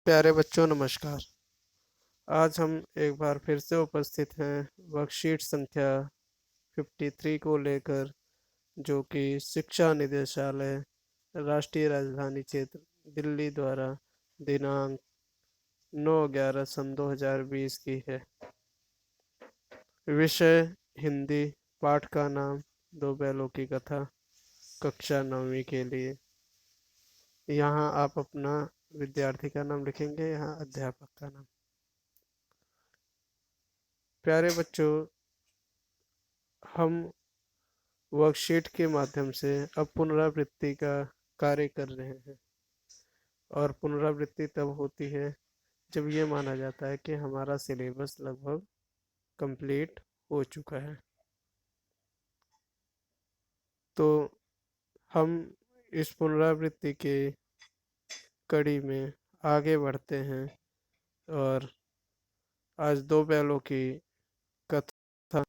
प्यारे बच्चों नमस्कार। आज हम एक बार फिर से उपस्थित हैं वर्कशीट संख्या 53 को लेकर, जो कि शिक्षा निदेशालय राष्ट्रीय राजधानी क्षेत्र दिल्ली द्वारा दिनांक 9/11 सन 2020 की है। विषय हिंदी। पाठ का नाम दो बैलों की कथा, कक्षा 9वीं के लिए। यहाँ आप अपना विद्यार्थी का नाम लिखेंगे, यहाँ अध्यापक का नाम। प्यारे बच्चों, हम वर्कशीट के माध्यम से अब पुनरावृत्ति का कार्य कर रहे हैं। और पुनरावृत्ति तब होती है जब ये माना जाता है कि हमारा सिलेबस लगभग कंप्लीट हो चुका है। तो हम इस पुनरावृत्ति के कड़ी में आगे बढ़ते हैं और आज दो बैलों की कथा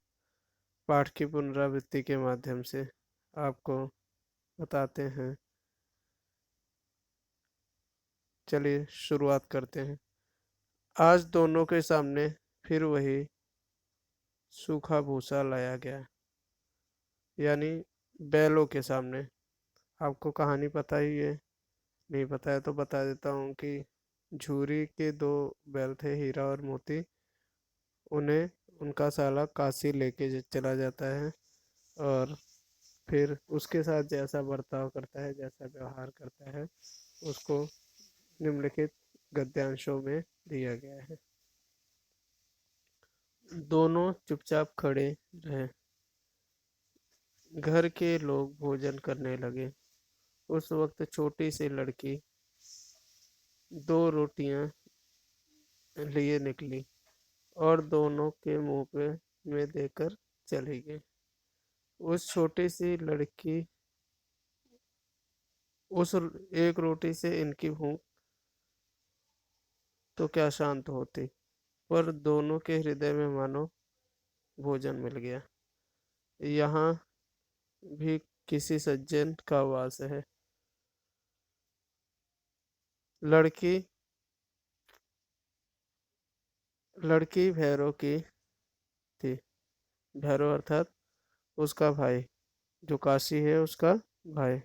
पाठ की पुनरावृत्ति के माध्यम से आपको बताते हैं। चलिए शुरुआत करते हैं। आज दोनों के सामने फिर वही सूखा भूसा लाया गया, यानी बैलों के सामने। आपको कहानी पता ही है, नहीं पता है तो बता देता हूँ कि झूरी के दो बैल थे, हीरा और मोती। उन्हें उनका साला काशी लेके चला जाता है और फिर उसके साथ जैसा बर्ताव करता है, जैसा व्यवहार करता है, उसको निम्नलिखित गद्यांशों में दिया गया है। दोनों चुपचाप खड़े रहे। घर के लोग भोजन करने लगे। उस वक्त छोटी सी लड़की दो रोटियां लिए निकली और दोनों के मुंह में देकर चली गई। उस छोटी सी लड़की उस एक रोटी से इनकी भूख तो क्या शांत होती, पर दोनों के हृदय में मानो भोजन मिल गया। यहाँ भी किसी सज्जन का वास है। लड़की लड़की भैरव की थी। भैरव अर्थात उसका भाई, जो काशी है उसका भाई।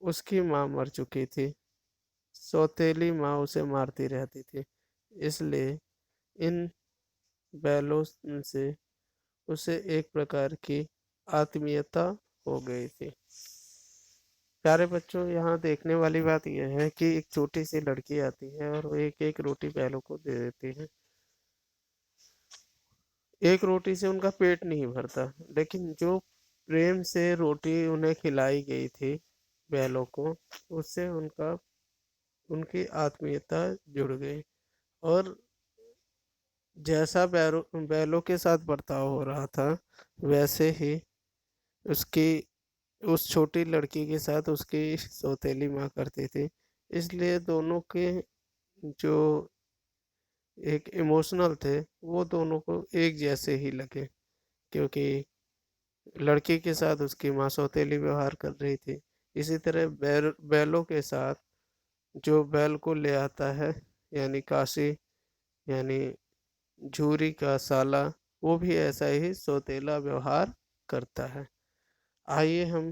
उसकी माँ मर चुकी थी। सौतेली माँ उसे मारती रहती थी, इसलिए इन बैलों से उसे एक प्रकार की आत्मीयता हो गई थी। प्यारे बच्चों, यहाँ देखने वाली बात यह है कि एक छोटी सी लड़की आती है और वो एक एक रोटी बैलों को दे देती है। एक रोटी से उनका पेट नहीं भरता, लेकिन जो प्रेम से रोटी उन्हें खिलाई गई थी बैलों को, उससे उनकी आत्मीयता जुड़ गई। और जैसा बैलों के साथ बर्ताव हो रहा था, वैसे ही उसकी उस छोटी लड़की के साथ उसकी सौतेली माँ करती थी। इसलिए दोनों के जो एक इमोशनल थे, वो दोनों को एक जैसे ही लगे, क्योंकि लड़की के साथ उसकी माँ सौतेली व्यवहार कर रही थी। इसी तरह बैलों के साथ जो बैल को ले आता है, यानी काशी, यानी झूरी का साला, वो भी ऐसा ही सौतेला व्यवहार करता है। आइए हम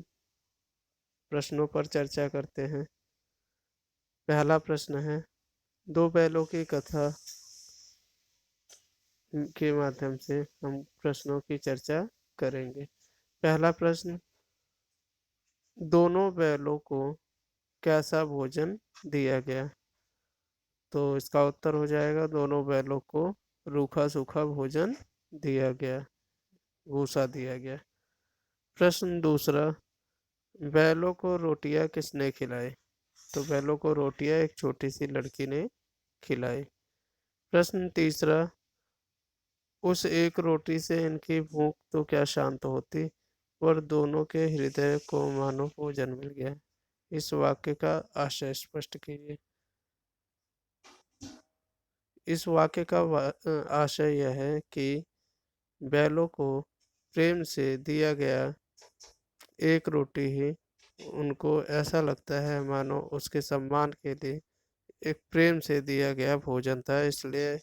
प्रश्नों पर चर्चा करते हैं। पहला प्रश्न है, दो बैलों की कथा के माध्यम से हम प्रश्नों की चर्चा करेंगे। पहला प्रश्न, दोनों बैलों को कैसा भोजन दिया गया? तो इसका उत्तर हो जाएगा, दोनों बैलों को रूखा सूखा भोजन दिया गया, भूसा दिया गया। प्रश्न दूसरा, बैलों को रोटियां किसने खिलाई? तो बैलों को रोटियां एक छोटी सी लड़की ने खिलाई। प्रश्न तीसरा, उस एक रोटी से इनकी भूख तो क्या शांत होती, पर दोनों के हृदय को मानो भोजन मिल गया। इस वाक्य का आशय स्पष्ट कीजिए। इस वाक्य का आशय यह है कि बैलों को प्रेम से दिया गया एक रोटी ही उनको ऐसा लगता है मानो उसके सम्मान के लिए एक प्रेम से दिया गया भोजन था, इसलिए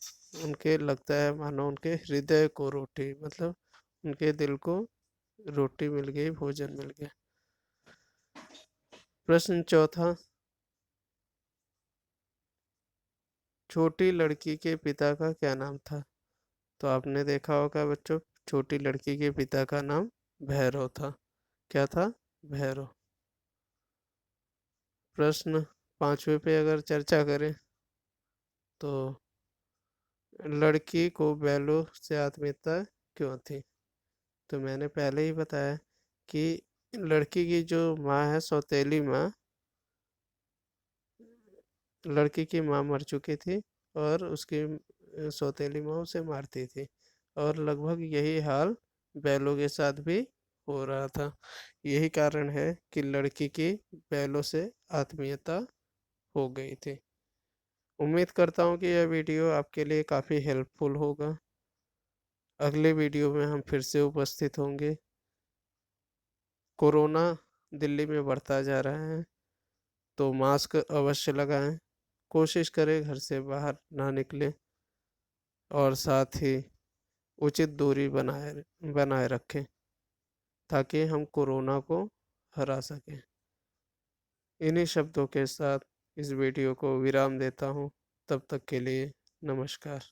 उनके लगता है मानो उनके हृदय को रोटी, मतलब उनके दिल को रोटी मिल गई, भोजन मिल गया। प्रश्न चौथा, छोटी लड़की के पिता का क्या नाम था? तो आपने देखा होगा बच्चों, छोटी लड़की के पिता का नाम भैरव था। क्या था? भैरव। प्रश्न पांचवे पे अगर चर्चा करें तो लड़की को बैलों से आत्मीयता क्यों थी? तो मैंने पहले ही बताया कि लड़की की जो माँ है, सौतेली माँ, लड़की की माँ मर चुकी थी और उसकी सौतेली माँ उसे मारती थी, और लगभग यही हाल बैलों के साथ भी हो रहा था। यही कारण है कि लड़की की बैलों से आत्मीयता हो गई थी। उम्मीद करता हूँ कि यह वीडियो आपके लिए काफ़ी हेल्पफुल होगा। अगले वीडियो में हम फिर से उपस्थित होंगे। कोरोना दिल्ली में बढ़ता जा रहा है, तो मास्क अवश्य लगाएं, कोशिश करें घर से बाहर ना निकलें, और साथ ही उचित दूरी बनाए बनाए रखें ताकि हम कोरोना को हरा सकें। इन्हीं शब्दों के साथ इस वीडियो को विराम देता हूँ। तब तक के लिए नमस्कार।